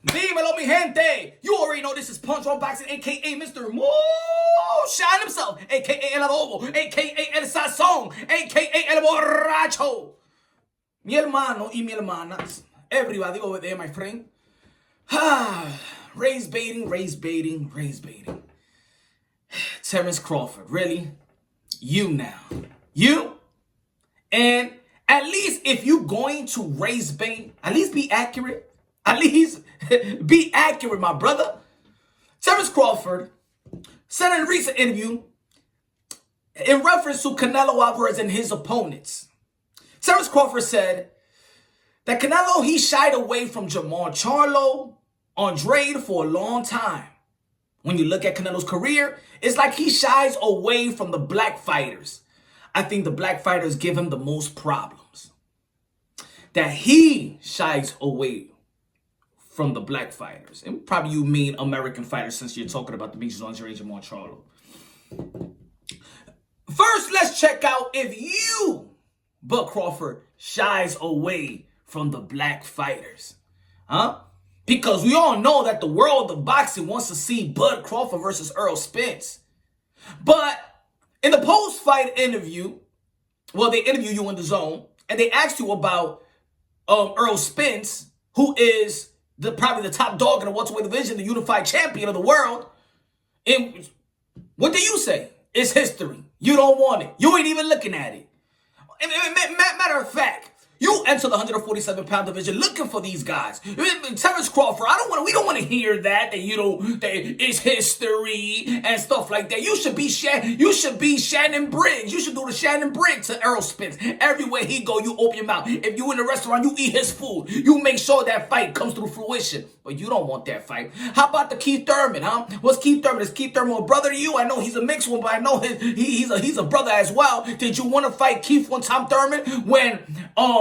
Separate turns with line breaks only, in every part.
Dímelo, mi gente. You already know this is Punch on Boxing, a.k.a. Mr. Shine himself, a.k.a. El Adobo, a.k.a. El Sazón, a.k.a. El Borracho. Mi hermano y mi hermana, everybody over there, my friend. Raise baiting. Terrence Crawford, really? You now. You? And at least if you're going to raise bait, at least be accurate. At least be accurate, my brother. Terrence Crawford said in a recent interview in reference to Canelo Alvarez and his opponents. Terrence Crawford said that Canelo, he shied away from Jamal Charlo, Andrade for a long time. When you look at Canelo's career, it's like he shies away from the black fighters. I think the black fighters give him the most problems. That he shies away from the black fighters. And probably you mean American fighters since you're talking about the Beaches on Jamal Charlo. First, let's check out if you, Bud Crawford, shies away from the black fighters. Huh? Because we all know that the world of boxing wants to see Bud Crawford versus Errol Spence. But in the post-fight interview, well, they interview you in the zone, and they asked you about Errol Spence, who is probably the top dog in the welterweight division, the unified champion of the world. And what do you say? It's history. You don't want it. You ain't even looking at it. Matter of fact, you enter the 147-pound division looking for these guys. Terrence Crawford, we don't want to hear that it's history and stuff like that. You should be Shannon Briggs. You should do the Shannon Briggs to Errol Spence. Everywhere he go, you open your mouth. If you in the restaurant, you eat his food. You make sure that fight comes through fruition. But you don't want that fight. How about the Keith Thurman, huh? What's Keith Thurman? Is Keith Thurman a brother to you? I know he's a mixed one, but I know he's a brother as well. Did you want to fight Keith one time Thurman when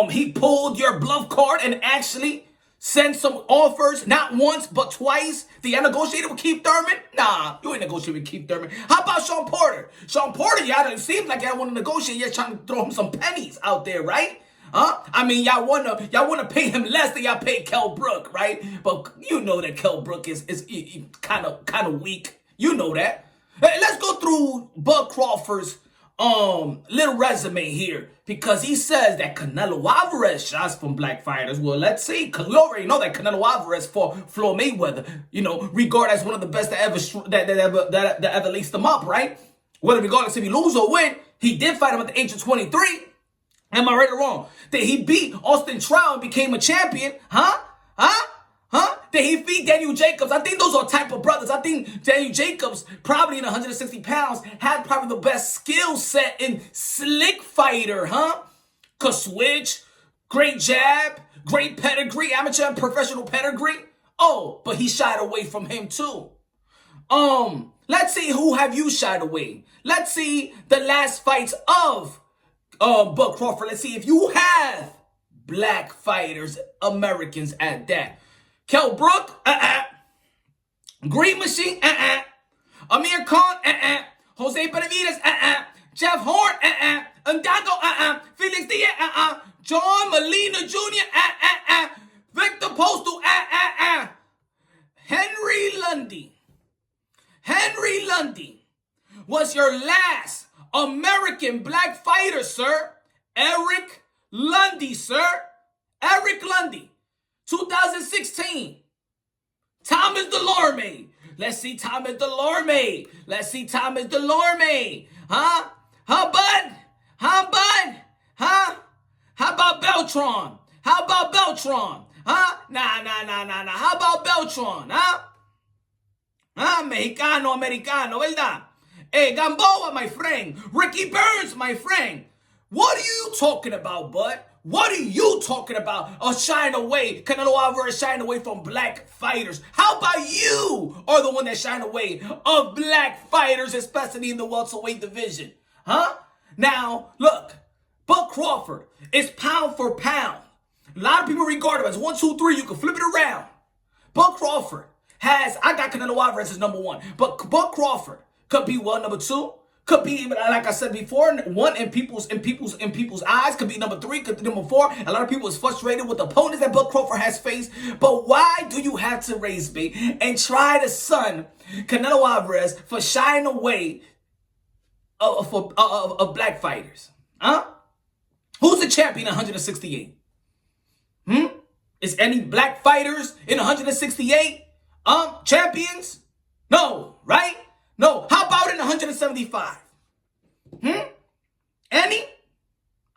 he pulled your bluff card and actually sent some offers, not once, but twice? Did you negotiate with Keith Thurman? Nah, you ain't negotiating with Keith Thurman. How about Sean Porter? Sean Porter, it seems like y'all want to negotiate. You're trying to throw him some pennies out there, right? Huh? I mean, y'all wanna pay him less than y'all pay Kell Brook, right? But you know that Kell Brook is kind of weak. You know that. Hey, let's go through Bud Crawford's little resume here, because he says that Canelo Alvarez shots from black fighters. Well, let's see, because we already know that Canelo Alvarez fought Floyd Mayweather, regarded as one of the best that ever laced him up, right? Whether regardless if he lose or win, he did fight him at the age of 23. Am I right or wrong? That he beat Austin Trout and became a champion? Huh? Did he beat Daniel Jacobs? I think those are type of brothers. I think Daniel Jacobs, probably in 160 pounds, had probably the best skill set in slick fighter, huh? Could switch, great jab, great pedigree, amateur and professional pedigree. Oh, but he shied away from him too. Let's see who have you shied away. Let's see the last fights of Bud Crawford. Let's see if you have black fighters, Americans at that. Kell Brook, Green Machine, Amir Khan, Jose Benavidez, Jeff Horn, Andago, Felix Diaz, John Molina Jr., Victor Postal, Henry Lundy was your last American black fighter, sir. Eric Lundy, sir. Eric Lundy. 2016. Thomas Delorme. Let's see Thomas Delorme. Huh? Huh, Bud? Huh? How about Beltran? Huh? Nah. How about Beltran? Huh? Mexicano, Americano, ¿verdad? Hey, Gamboa, my friend. Ricky Burns, my friend. What are you talking about, Bud? What are you talking about? Shying away. Canelo Alvarez shying away from black fighters. How about you are the one that shying away of black fighters, especially in the welterweight division? Huh? Now, look. Bud Crawford is pound for pound. A lot of people regard him as 1, 2, 3. You can flip it around. Bud Crawford I got Canelo Alvarez as number 1. But Bud Crawford could be number 2. Could be, like I said before, one in people's eyes. Could be number 3, could be number 4. A lot of people is frustrated with the opponents that Bud Crawford has faced. But why do you have to raise bait and try to sun Canelo Alvarez for shying away of black fighters? Huh? Who's the champion in 168? Is any black fighters in 168 champions? No, right? No. How about in 175? Any?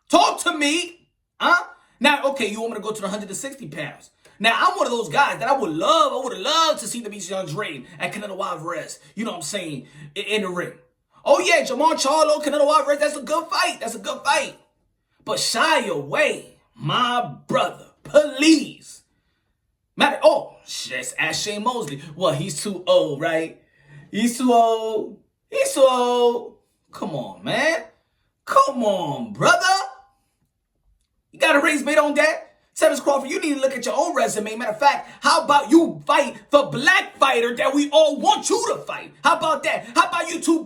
Talk to me. Now, okay, you want me to go to the 160 pounds. Now, I'm one of those guys that I would have loved to see the Beach Young Dream and Canelo Alvarez, you know what I'm saying, in the ring. Oh, yeah, Jamal Charlo, Canelo Alvarez, that's a good fight. That's a good fight. But shy away, my brother, please. Ask Shane Mosley. Well, he's too old, right? He's too old. He's too old. Come on, man. Come on, brother. You got to raise bait on that. Terence Crawford, you need to look at your own resume. Matter of fact, how about you fight the black fighter that we all want you to fight? How about that? How about you two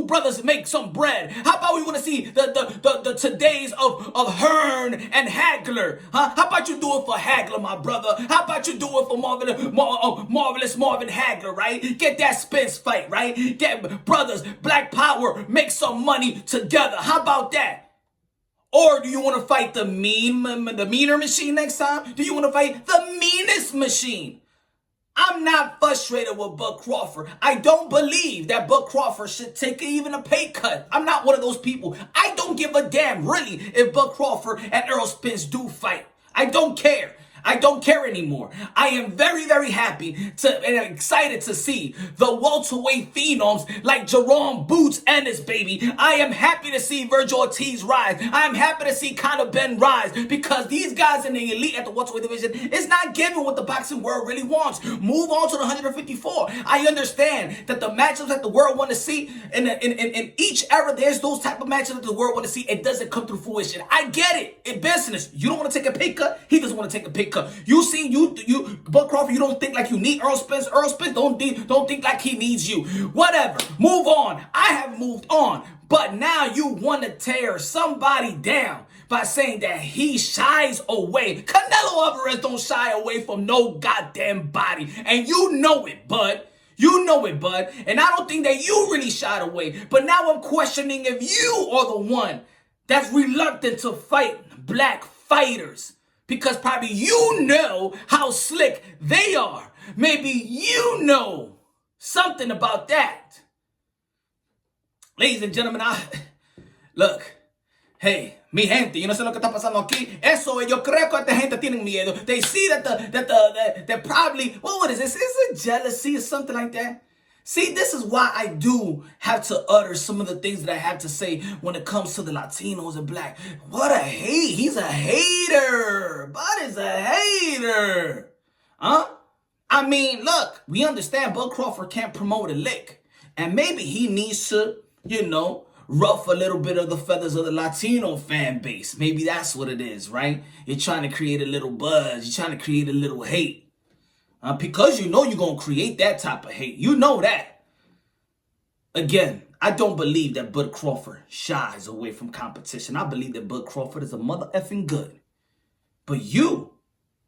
brothers make some bread? How about we want to see the today's of Hearn and Hagler? Huh? How about you do it for Hagler, my brother? How about you do it for Marvelous Marvin Hagler, right? Get that Spence fight, right? Get brothers, Black Power, make some money together. How about that? Or do you want to fight the meaner machine next time? Do you want to fight the meanest machine? I'm not frustrated with Bud Crawford. I don't believe that Bud Crawford should take even a pay cut. I'm not one of those people. I don't give a damn, really, if Bud Crawford and Errol Spence do fight. I don't care. I don't care anymore. I am very, very happy and excited to see the welterweight phenoms like Jerome Boots and his baby. I am happy to see Virgil Ortiz rise. I am happy to see Conor Ben rise because these guys in the elite at the welterweight division is not giving what the boxing world really wants. Move on to the 154. I understand that the matchups that the world want to see in each era, there's those type of matchups that the world want to see. It doesn't come through fruition. I get it. In business, you don't want to take a pay cut. He doesn't want to take a pay cut. You see, Bud Crawford, you don't think like you need Errol Spence. Errol Spence don't think like he needs you. Whatever. Move on. I have moved on. But now you want to tear somebody down by saying that he shies away. Canelo Alvarez don't shy away from no goddamn body. And you know it, Bud. You know it, Bud. And I don't think that you really shied away. But now I'm questioning if you are the one that's reluctant to fight black fighters. Because probably you know how slick they are. Maybe you know something about that. Ladies and gentlemen, look, hey, mi gente, yo no sé lo que está pasando aquí. Eso, yo creo que esta gente tienen miedo. They see that probably, what is this? Is it jealousy or something like that? See, this is why I do have to utter some of the things that I have to say when it comes to the Latinos and black. What a hate. He's a hater. Bud is a hater. Huh? I mean, look, we understand Bud Crawford can't promote a lick. And maybe he needs to, ruff a little bit of the feathers of the Latino fan base. Maybe that's what it is, right? You're trying to create a little buzz. You're trying to create a little hate. Because you know you're going to create that type of hate. You know that. Again, I don't believe that Bud Crawford shies away from competition. I believe that Bud Crawford is a mother effing good. But you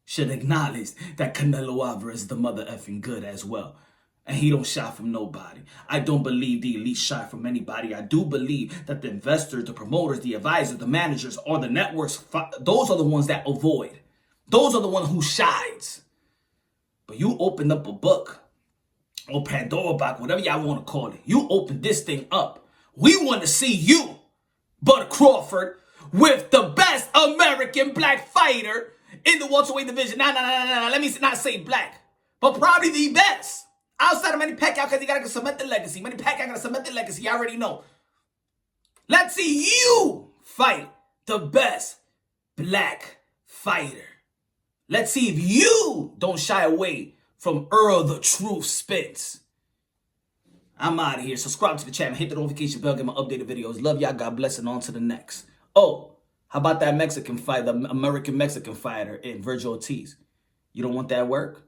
should acknowledge that Canelo Alvarez is the mother effing good as well. And he don't shy from nobody. I don't believe the elite shy from anybody. I do believe that the investors, the promoters, the advisors, the managers, or the networks, those are the ones that avoid. Those are the ones who shies. But you opened up a book, or Pandora box, whatever y'all want to call it. You opened this thing up. We want to see you, Bud Crawford, with the best American black fighter in the welterweight division. Nah. Let me not say black, but probably the best. Outside of Manny Pacquiao, because he got to cement the legacy. Manny Pacquiao got to cement the legacy. You already know. Let's see you fight the best black fighter. Let's see if you don't shy away from Earl the Truth Spence. I'm out of here. Subscribe to the channel. Hit the notification bell. Get my updated videos. Love y'all. God bless. And on to the next. Oh, how about that Mexican fight, the American Mexican fighter in Virgil Ortiz? You don't want that work?